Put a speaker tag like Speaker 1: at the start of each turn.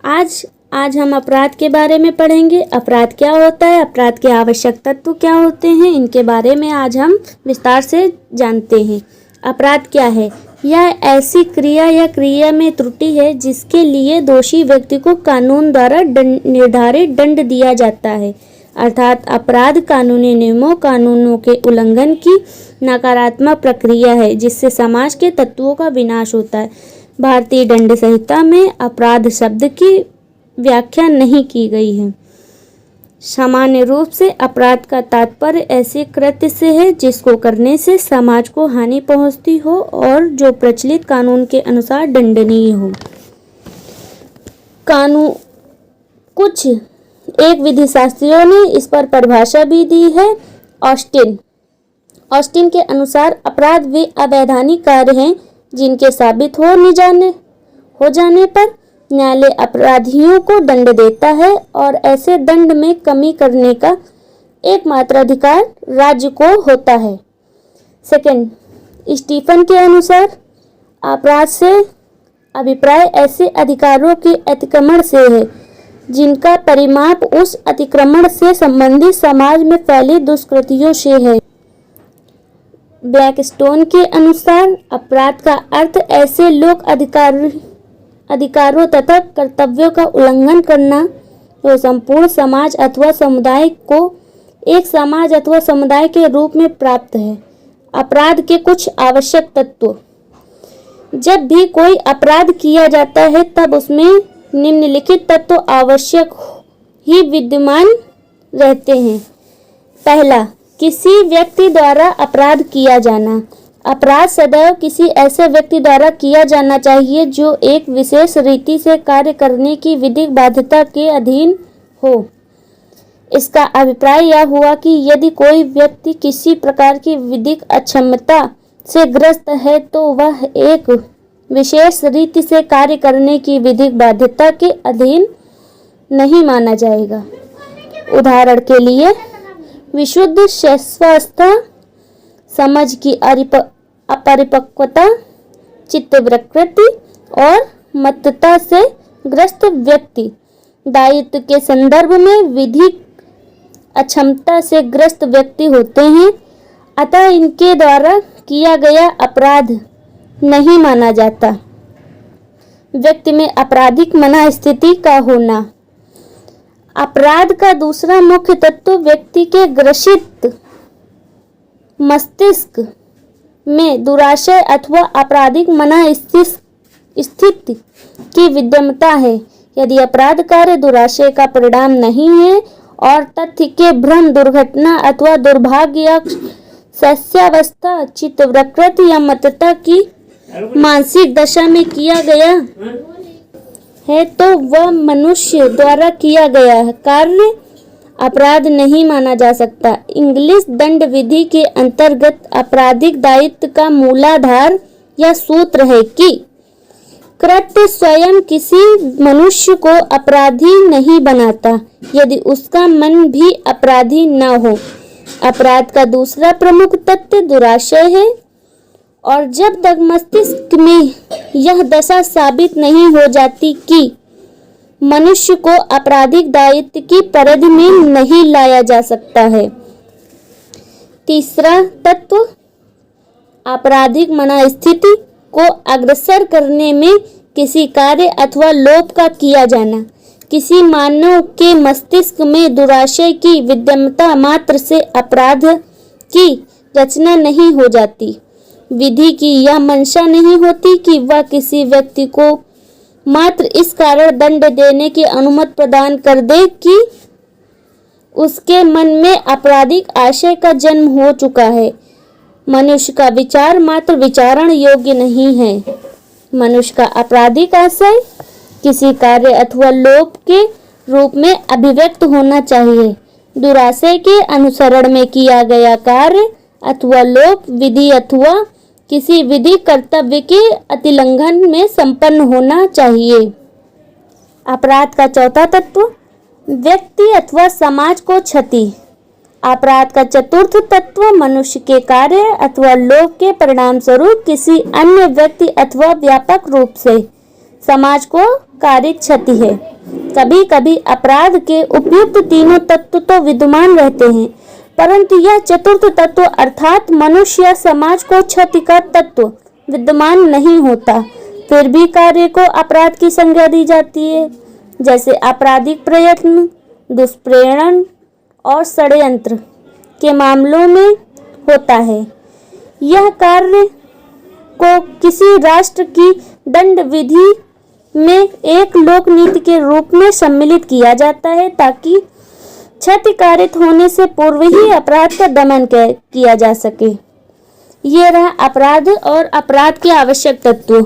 Speaker 1: आज हम अपराध के बारे में पढ़ेंगे। अपराध क्या होता है, अपराध के आवश्यक तत्व क्या होते हैं, इनके बारे में आज हम विस्तार से जानते हैं। अपराध क्या है? यह ऐसी क्रिया या क्रिया में त्रुटि है जिसके लिए दोषी व्यक्ति को कानून द्वारा निर्धारित दंड दिया जाता है। अर्थात अपराध कानूनी नियमों कानूनों के उल्लंघन की नकारात्मक प्रक्रिया है जिससे समाज के तत्वों का विनाश होता है। भारतीय दंड संहिता में अपराध शब्द की व्याख्या नहीं की गई है। सामान्य रूप से अपराध का तात्पर्य ऐसे कृत्य से है जिसको करने से समाज को हानि पहुंचती हो और जो प्रचलित कानून के अनुसार दंडनीय हो। कुछ एक विधिशास्त्रियों ने इस पर परिभाषा भी दी है। ऑस्टिन के अनुसार अपराध वे अवैधानिक कार्य हैं जिनके साबित हो जाने पर न्यायालय अपराधियों को दंड देता है और ऐसे दंड में कमी करने का एकमात्र अधिकार राज्य को होता है। सेकंड, स्टीफन के अनुसार अपराध से अभिप्राय ऐसे अधिकारों के अतिक्रमण से है जिनका परिमाप उस अतिक्रमण से संबंधित समाज में फैली दुष्कृतियों से है। ब्लैकस्टोन के अनुसार अपराध का अर्थ ऐसे लोक अधिकारों तथा कर्तव्यों का उल्लंघन करना जो संपूर्ण समाज अथवा समुदाय को एक समाज अथवा समुदाय के रूप में प्राप्त है। अपराध के कुछ आवश्यक तत्व। जब भी कोई अपराध किया जाता है तब उसमें निम्नलिखित तत्व आवश्यक ही विद्यमान रहते हैं। पहला, किसी व्यक्ति द्वारा अपराध किया जाना। अपराध सदैव किसी ऐसे व्यक्ति द्वारा किया जाना चाहिए जो एक विशेष रीति से कार्य करने की विधिक बाध्यता के अधीन हो। इसका अभिप्राय यह हुआ कि यदि कोई व्यक्ति किसी प्रकार की विधिक अक्षमता से ग्रस्त है तो वह एक विशेष रीति से कार्य करने की विधिक बाध्यता के अधीन नहीं माना जाएगा। उदाहरण के लिए, विशुद्ध शैशवावस्था, समझ की अपरिपक्वता, चित्तविकृति और मत्तता से ग्रस्त व्यक्ति दायित्व के संदर्भ में विधिक अक्षमता से ग्रस्त व्यक्ति होते हैं, अतः इनके द्वारा किया गया अपराध नहीं माना जाता। व्यक्ति में आपराधिक मनःस्थिति का होना। अपराध का दूसरा मुख्य तत्व व्यक्ति के ग्रसित मस्तिष्क में दुराशय अथवा आपराधिक मनःस्थिति की विद्यमता है। यदि अपराध कार्य दुराशय का परिणाम नहीं है और तथ्य के भ्रम, दुर्घटना अथवा दुर्भाग्य या शैशवावस्था, चित्तविकृति या मत्तता की मानसिक दशा में किया गया है तो वह मनुष्य द्वारा किया गया कार्य अपराध नहीं माना जा सकता। इंग्लिश दंड विधि के अंतर्गत आपराधिक दायित्व का मूलाधार यह सूत्र है कि कृत्य स्वयं किसी मनुष्य को अपराधी नहीं बनाता यदि उसका मन भी अपराधी न हो। अपराध का दूसरा प्रमुख तत्व दुराशय है और जब तक मस्तिष्क में यह दशा साबित नहीं हो जाती कि मनुष्य को आपराधिक दायित्व की परिधि में नहीं लाया जा सकता है। तीसरा तत्व, आपराधिक मनःस्थिति को अग्रसर करने में किसी कार्य अथवा लोभ का किया जाना। किसी मानव के मस्तिष्क में दुराशय की विद्यमता मात्र से अपराध की रचना नहीं हो जाती। विधि की यह मंशा नहीं होती कि वह किसी व्यक्ति को मात्र इस कारण दंड देने की अनुमति प्रदान कर दे कि उसके मन में आपराधिक आशय का जन्म हो चुका है। मनुष्य का विचार मात्र विचारण योग्य नहीं है। मनुष्य का आपराधिक आशय किसी कार्य अथवा लोभ के रूप में अभिव्यक्त होना चाहिए। दुराशय के अनुसरण में किया गया कार्य अथवा लोभ विधि अथवा किसी विधि कर्तव्य के अतिलंघन में संपन्न होना चाहिए। अपराध का चौथा तत्व, व्यक्ति अथवा समाज को क्षति। अपराध का चतुर्थ तत्व, मनुष्य के कार्य अथवा लोभ के परिणाम स्वरूप किसी अन्य व्यक्ति अथवा व्यापक रूप से समाज को कारी क्षति है। कभी कभी अपराध के उपयुक्त तीनों तत्व तो विद्यमान रहते हैं, परंतु यह चतुर्थ तत्व अर्थात मनुष्य या समाज को क्षतिकर तत्व विद्यमान नहीं होता। फिर भी कार्य को अपराध की संज्ञा दी जाती है, जैसे आपराधिक प्रयत्न, दुष्प्रेरण और षड्यंत्र के मामलों में होता है। यह कार्य को किसी राष्ट्र की दंड विधि में एक लोक नीति के रूप में सम्मिलित किया जाता है, ताकि क्षति कारित होने से पूर्व ही अपराध का दमन किया जा सके। ये रहा अपराध और अपराध के आवश्यक तत्व।